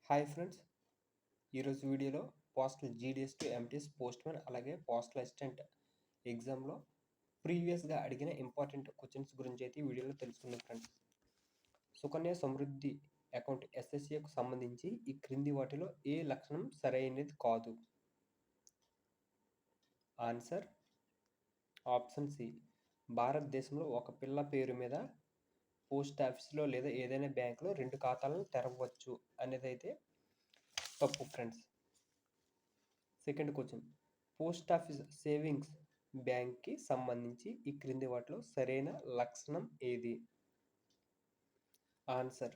Hi friends, ఈరోజు వీడియోలో postal GDS to MTS postman అలాగే పోస్టల్ అసిస్టెంట్ ఎగ్జామ్‌లో ప్రీవియస్‌గా అడిగిన ఇంపార్టెంట్ క్వెషన్స్ గురించి అయితే ఈ వీడియోలో తెలుసుకుందాం ఫ్రెండ్స్. సుకన్య సమృద్ధి అకౌంట్ ఎస్ఎస్ఏకు సంబంధించి ఈ క్రింది వాటిలో ఏ లక్షణం సరైనది కాదు? Answer option C. భారతదేశంలో ఒక పిల్ల పేరు మీద పోస్ట్ ఆఫీస్లో లేదా ఏదైనా బ్యాంకులో 2 ఖాతాలను తెరవవచ్చు అనేదైతే తప్పు friends. Second question, post office savings బ్యాంక్కి సంబంధించి ఈ క్రింది వాటిలో సరైన లక్షణం ఏది? ఆన్సర్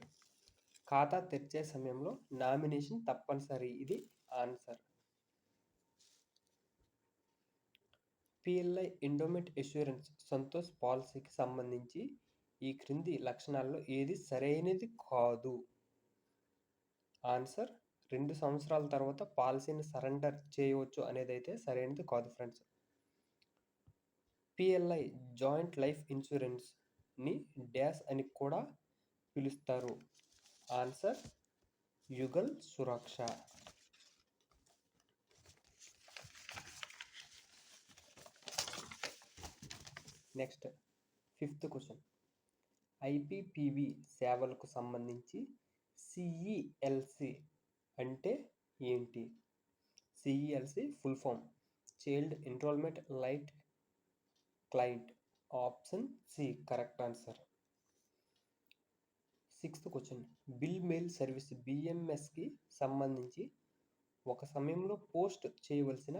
ఖాతా తెరిచే సమయంలో నామినేషన్ తప్పనిసరి. ఇది answer. PLI endowment insurance Santosh పాలసీకి సంబంధించి ఈ క్రింది లక్షణాల్లో ఏది సరైనది కాదు? ఆన్సర్ 2 సంవత్సరాల తర్వాత పాలసీని సరెండర్ చేయవచ్చు అనేదైతే సరైనది కాదు ఫ్రెండ్స్. పిఎల్ఐ జాయింట్ లైఫ్ ఇన్సూరెన్స్ని డ్యాష్ అని కూడా పిలుస్తారు. Answer Yugal Suraksha. Next fifth question, IPPB సేవలకు సంబంధించి సిఈఎల్సి అంటే ఏంటి? CELC full form child enrolment light client. Option C correct answer. Sixth question, bill mail service బిఎంఎస్కి సంబంధించి ఒక సమయంలో పోస్ట్ చేయవలసిన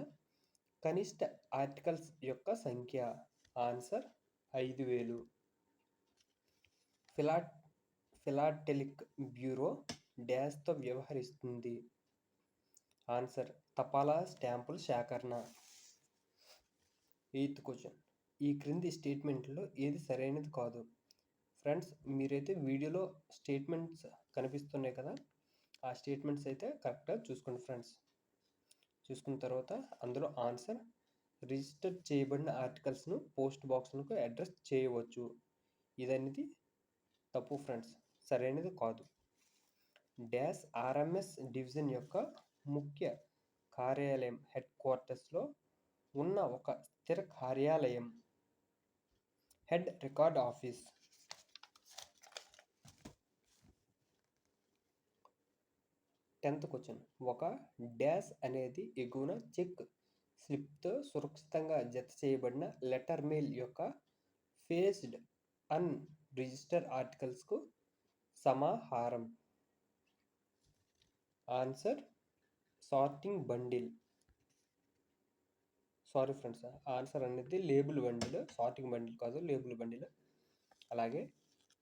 కనిష్ట ఆర్టికల్స్ యొక్క సంఖ్య. ఆన్సర్ 5000. ఫిలాటెలిక్ బ్యూరో డ్యాష్తో వ్యవహరిస్తుంది. ఆన్సర్ తపాలా స్టాంపుల సేకరణ. ఎయిత్ క్వశ్చన్, ఈ క్రింది స్టేట్మెంట్లో ఏది సరైనది కాదు? ఫ్రెండ్స్, మీరైతే వీడియోలో స్టేట్మెంట్స్ కనిపిస్తున్నాయి కదా, ఆ స్టేట్మెంట్స్ అయితే కరెక్ట్గా చూసుకోండి ఫ్రెండ్స్. చూసుకున్న తర్వాత అందులో ఆన్సర్ రిజిస్టర్ చేయబడిన ఆర్టికల్స్ను పోస్ట్ బాక్స్లకు అడ్రస్ చేయవచ్చు. ఇదనేది తప్పు ఫ్రెండ్స్, సరైనది కాదు. డ్యాష్ ఆర్ఎంఎస్ డివిజన్ యొక్క ముఖ్య కార్యాలయం హెడ్ క్వార్టర్స్లో ఉన్న ఒక స్థిర కార్యాలయం head record office. 10th question, ఒక డ్యాష్ అనేది ఎగువన చెక్ స్లిప్తో సురక్షితంగా జత చేయబడిన లెటర్ మెయిల్ యొక్క ఫేస్డ్ అన్ రిజిస్టర్ ఆర్టికల్స్కు సమాహారం. Answer sorting bundle. Sorry friends, answer అనేది లేబుల్ బండిల్, సార్టింగ్ బండిల్ కాదు, లేబుల్ బండిల్. అలాగే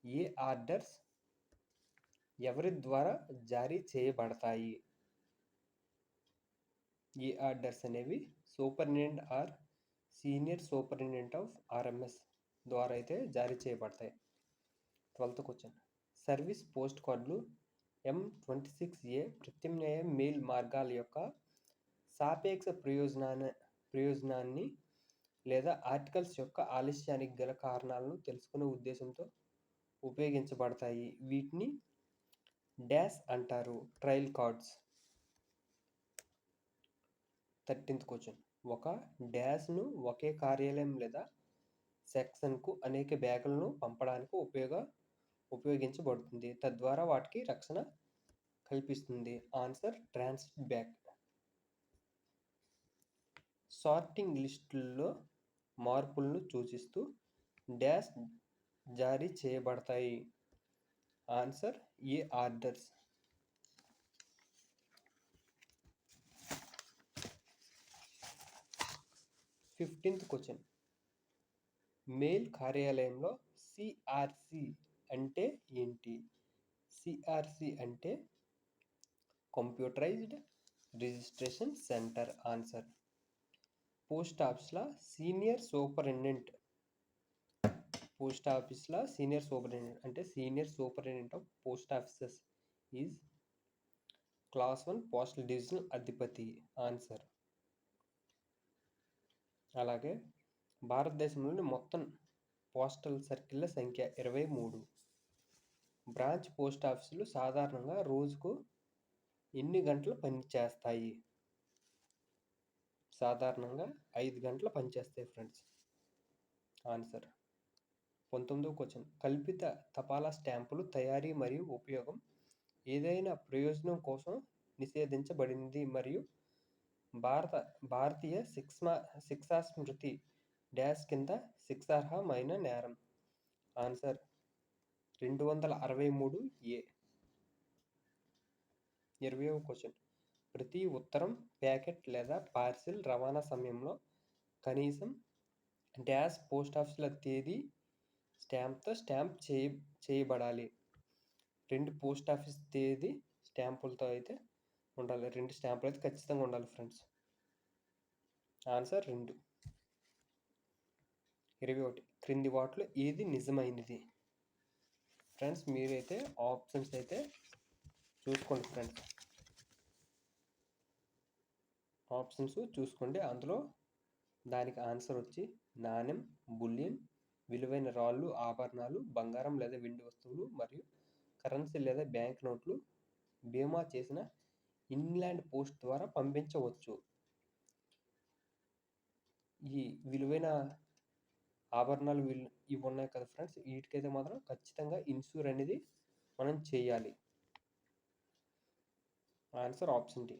ఏ ఆర్డర్స్ ఎవరి ద్వారా జారీ చేయబడతాయి? ఈ ఆర్డర్స్ అనేవి superintendent are senior superintendent of RMS ద్వారా అయితే జారీ చేయబడతాయి. 12th క్వశ్చన్, సర్వీస్ పోస్ట్ కార్డులు M26A ప్రత్యామ్నాయ మెయిల్ మార్గాల యొక్క సాపేక్ష ప్రయోజనాన్ని లేదా ఆర్టికల్స్ యొక్క ఆలస్యానికి గల కారణాలను తెలుసుకునే ఉద్దేశంతో ఉపయోగించబడతాయి. వీటిని డ్యాష్ అంటారు. Trial cards. 13th క్వశ్చన్, ఒక డ్యాష్ను ఒకే కార్యాలయం లేదా సెక్షన్కు అనేక బ్యాగులను పంపడానికి ఉపయోగించబడుతుంది, తద్వారా వాటికి రక్షణ కల్పిస్తుంది. Answer transit bag. సార్టింగ్ లిస్టుల్లో మార్పులను సూచిస్తూ డ్యాష్ జారీ చేయబడతాయి. Answer A orders. 15th question, mail కార్యాలయంలో సిఆర్సి అంటే ఏంటి? సిఆర్సి అంటే computerised registration centre. Answer post ఆఫీస్లో సీనియర్ సూపరింటెండెంట్. అంటే senior superintendent of post offices is class 1 postal divisional అధిపతి. ఆన్సర్. అలాగే భారతదేశంలోని మొత్తం పోస్టల్ సర్కిళ్ల సంఖ్య 23. బ్రాంచ్ పోస్ట్ ఆఫీసులు సాధారణంగా రోజుకు ఎన్ని గంటలు పని చేస్తాయి? సాధారణంగా 5 గంటలు పనిచేస్తాయి ఫ్రెండ్స్. Answer 19వ question. కల్పిత తపాలా స్టాంపులు తయారీ మరియు ఉపయోగం ఏదైనా ప్రయోజనం కోసం నిషేధించబడింది మరియు భారతీయ శిక్షా స్మృతి డాష్ కింద శిక్షార్హమైన నేరం. Answer 263A. 20వ క్వశ్చన్. ప్రతి ఉత్తరం, ప్యాకెట్ లేదా పార్సిల్ రవాణా సమయంలో కనీసం డాష్ పోస్టాఫీసుల తేదీ స్టాంప్తో స్టాంప్ చేయబడాలి. 2 పోస్టాఫీస్ తేదీ స్టాంపులతో అయితే ఉండాలి. 2 స్టాంపులు అయితే ఖచ్చితంగా ఉండాలి ఫ్రెండ్స్. ఆన్సర్ 2. 21. క్రింది వాటిలో ఏది నిజమైనది? ఫ్రెండ్స్ మీరైతే ఆప్షన్స్ అయితే చూసుకోండి ఫ్రెండ్స్. ఆప్షన్స్ చూసుకోండి. అందులో దానికి ఆన్సర్ వచ్చి నాణెం, బులియన్, విలువైన రాళ్ళు, ఆభరణాలు, బంగారం లేదా వెండి వస్తువులు మరియు కరెన్సీ లేదా బ్యాంక్ నోట్లు బీమా చేసిన ఇన్లాండ్ పోస్ట్ ద్వారా పంపించవచ్చు. ఈ విలువైన ఆభరణాలు ఇవి ఉన్నాయి కదా ఫ్రెండ్స్, వీటికైతే మాత్రం ఖచ్చితంగా ఇన్సూర్ అనేది మనం చేయాలి. Answer option D.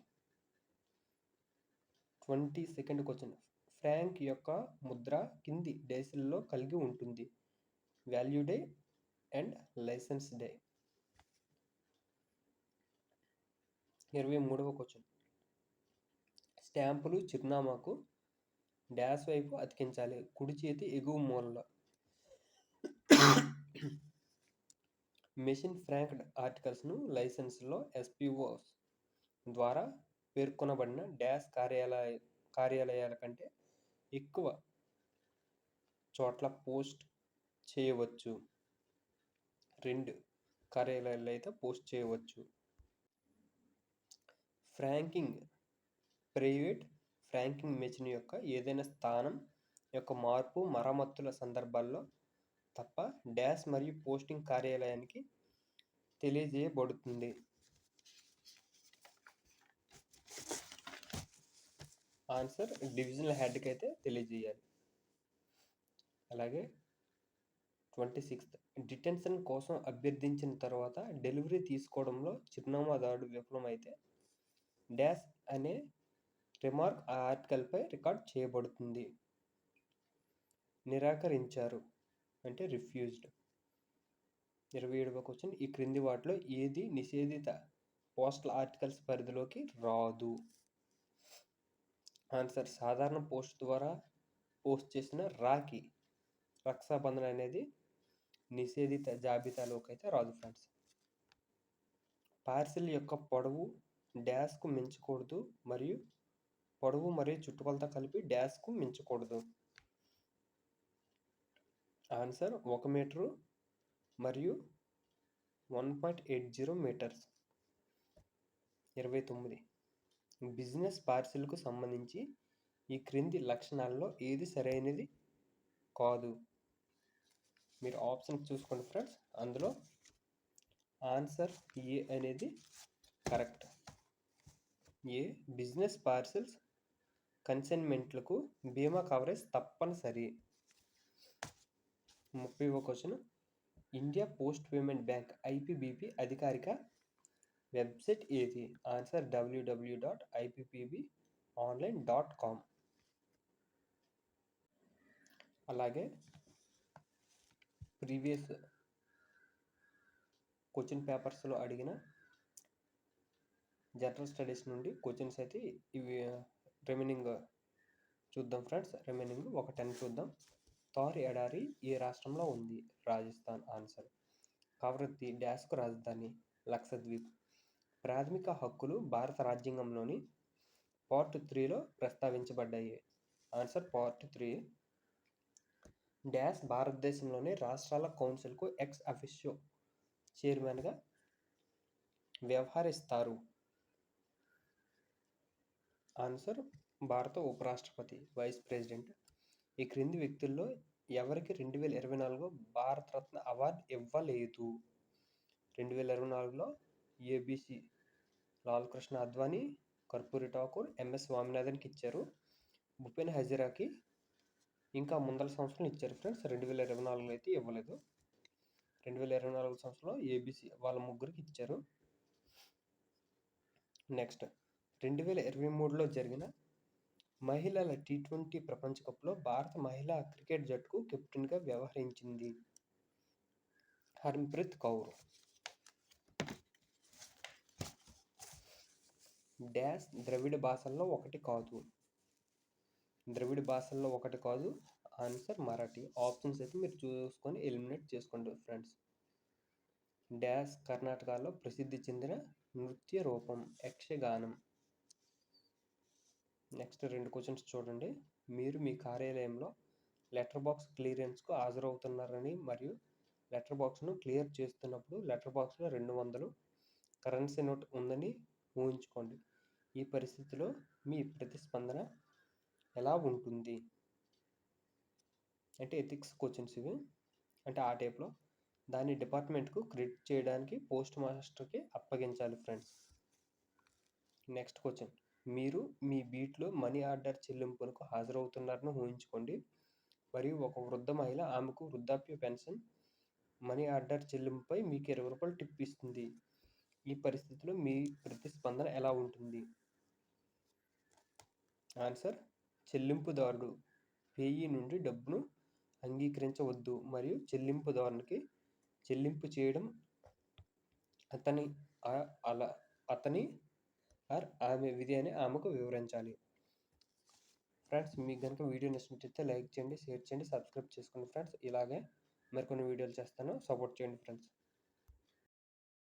22nd question. Frank యొక్క ముద్ర కింది డేస్లలో కలిగి ఉంటుంది? Value day and licence day. 23వ క్వశ్చన్. స్టాంపులు చిరునామాకు డాష్ వైపు అతికించాలి. కుడి చేతి ఎగువ మూలలో. మెషిన్ ఫ్రాంక్డ్ ఆర్టికల్స్ను లైసెన్స్లో ఎస్పీఓస్ ద్వారా పేర్కొనబడిన డాష్ కార్యాలయాల కంటే ఎక్కువ చోట్ల పోస్ట్ చేయవచ్చు. 2 కార్యాలయాల్లో అయితే పోస్ట్ చేయవచ్చు. ఫ్రాంకింగ్ ప్రైవేట్ ఫ్రాంకింగ్ మెషిన్ యొక్క ఏదైనా స్థానం యొక్క మార్పు మరమ్మతుల సందర్భాల్లో తప్ప డాష్ మరియు పోస్టింగ్ కార్యాలయానికి తెలియజేయబడుతుంది. ఆన్సర్ డివిజనల్ హెడ్కి అయితే తెలియజేయాలి. అలాగే 26th. డిటెన్షన్ కోసం అభ్యర్థించిన తర్వాత డెలివరీ తీసుకోవడంలో చిరునామాదారుడు విఫలమైతే డాష్ అనే రిమార్క్ ఆ ఆర్టికల్పై రికార్డ్ చేయబడుతుంది. నిరాకరించారు అంటే రిఫ్యూజ్డ్. 27వ క్వశ్చన్. ఈ క్రింది వాటిలో ఏది నిషేధిత పోస్టల్ ఆర్టికల్స్ పరిధిలోకి రాదు? ఆన్సర్ సాధారణ పోస్ట్ ద్వారా పోస్ట్ చేసిన రాఖీ, రక్షాబంధన్ అనేది నిషేధిత జాబితాలోకి అయితే రాదు ఫ్రెండ్స్. పార్సిల్ యొక్క పొడవు డాష్కు మించకూడదు మరియు పొడవు మరియు చుట్టుకొలత కలిపి డాష్కు మించకూడదు. ఆన్సర్ 1 మీటరు మరియు 1.80 మీటర్స్. 29. బిజినెస్ పార్సిల్కు సంబంధించి ఈ క్రింది లక్షణాల్లో ఏది సరైనది కాదు? మీరు ఆప్షన్ చూసుకోండి ఫ్రెండ్స్. అందులో ఆన్సర్ ఏ అనేది కరెక్ట్. ఏ. బిజినెస్ పార్సిల్స్ కన్సైన్మెంట్లకు బీమా కవరేజ్ తప్పనిసరి. 30వ question. India post payment bank IPBB అధికారిక వెబ్సైట్ ఏది? Answer www.ippbonline.com. అలాగే ప్రీవియస్ క్వశ్చన్ పేపర్స్లో అడిగిన జనరల్ స్టడీస్ నుండి క్వశ్చన్స్ అయితే ఇవి రిమైనింగ్ చూద్దాం ఫ్రెండ్స్. రిమైనింగ్ ఒక 10 చూద్దాం. థార్ ఎడారి ఏ రాష్ట్రంలో ఉంది? రాజస్థాన్. ఆన్సర్. కవరత్తి డాష్కు రాజధాని? లక్షద్వీప్. ప్రాథమిక హక్కులు భారత రాజ్యాంగంలోని పార్ట్ 3లో ప్రస్తావించబడ్డాయి. Answer part 3. డాష్ భారతదేశంలోని రాష్ట్రాల కౌన్సిల్కు ఎక్స్ అఫిషియో చైర్మన్గా వ్యవహరిస్తారు? ఆన్సర్ భారత ఉపరాష్ట్రపతి, వైస్ ప్రెసిడెంట్. ఈ క్రింది వ్యక్తుల్లో ఎవరికి 2024లో భారతరత్న అవార్డు ఇవ్వలేదు? 2024లో ABC లాల్ కృష్ణ అద్వానీ, కర్పూరి ఠాకూర్, ఎంఎస్ స్వామినాథన్కి ఇచ్చారు. భూపెన్ హజారాకి ఇంకా ముందల సంవత్సరం ఇచ్చారు ఫ్రెండ్స్. 2024లో అయితే ఇవ్వలేదు. 2024 సంవత్సరంలో ఏబీసీ వాళ్ళ ముగ్గురికి ఇచ్చారు. నెక్స్ట్ 2023లో జరిగిన మహిళల టీ20 ప్రపంచ కప్లో భారత మహిళా క్రికెట్ జట్టుకు కెప్టెన్గా వ్యవహరించింది హర్మన్ప్రీత్ కౌర్. డాష్ ద్రవిడ భాషల్లో ఒకటి కాదు. ద్రవిడ భాషల్లో ఒకటి కాదు. ఆన్సర్ మరాఠీ. ఆప్షన్స్ అయితే మీరు చూసుకొని ఎలిమినేట్ చేసుకోండి ఫ్రెండ్స్. డాష్ కర్ణాటకలో ప్రసిద్ధి చెందిన నృత్య రూపం యక్షగానం. నెక్స్ట్ 2 క్వశ్చన్స్ చూడండి. మీరు మీ కార్యాలయంలో లెటర్ బాక్స్ క్లియరెన్స్కు హాజరవుతున్నారని మరియు లెటర్ బాక్స్ను క్లియర్ చేస్తున్నప్పుడు లెటర్ బాక్స్లో 200 కరెన్సీ నోట్ ఉందని ఊహించుకోండి. ఈ పరిస్థితిలో మీ ప్రతిస్పందన ఎలా ఉంటుంది? అంటే ఎథిక్స్ క్వశ్చన్స్ ఇవి. అంటే ఆ టైప్లో దాన్ని డిపార్ట్మెంట్కు క్రెడిట్ చేయడానికి పోస్ట్ మాస్టర్కి అప్పగించాలి ఫ్రెండ్స్. Next question. మీరు మీ బీట్లో మనీ ఆర్డర్ చెల్లింపులకు హాజరవుతున్నారని ఊహించుకోండి మరియు ఒక వృద్ధ మహిళ ఆమెకు వృద్ధాప్య పెన్షన్ మనీ ఆర్డర్ చెల్లింపుపై మీకు 20 రూపాయలు టిప్ ఇస్తుంది. ఈ పరిస్థితిలో మీ ప్రతిస్పందన ఎలా ఉంటుంది? ఆన్సర్ చెల్లింపుదారుడు పేయీ నుండి డబ్బును అంగీకరించవద్దు మరియు చెల్లింపుదారునికి చెల్లింపు చేయడం అతని ఆమె విధి అని ఆమెకు వివరించాలి. ఫ్రెండ్స్ మీకు కనుక వీడియో నచ్చినట్లయితే లైక్ చేయండి, షేర్ చేయండి, సబ్స్క్రైబ్ చేసుకోండి ఫ్రెండ్స్. ఇలాగే మరికొన్ని వీడియోలు చేస్తాను. సపోర్ట్ చేయండి ఫ్రెండ్స్.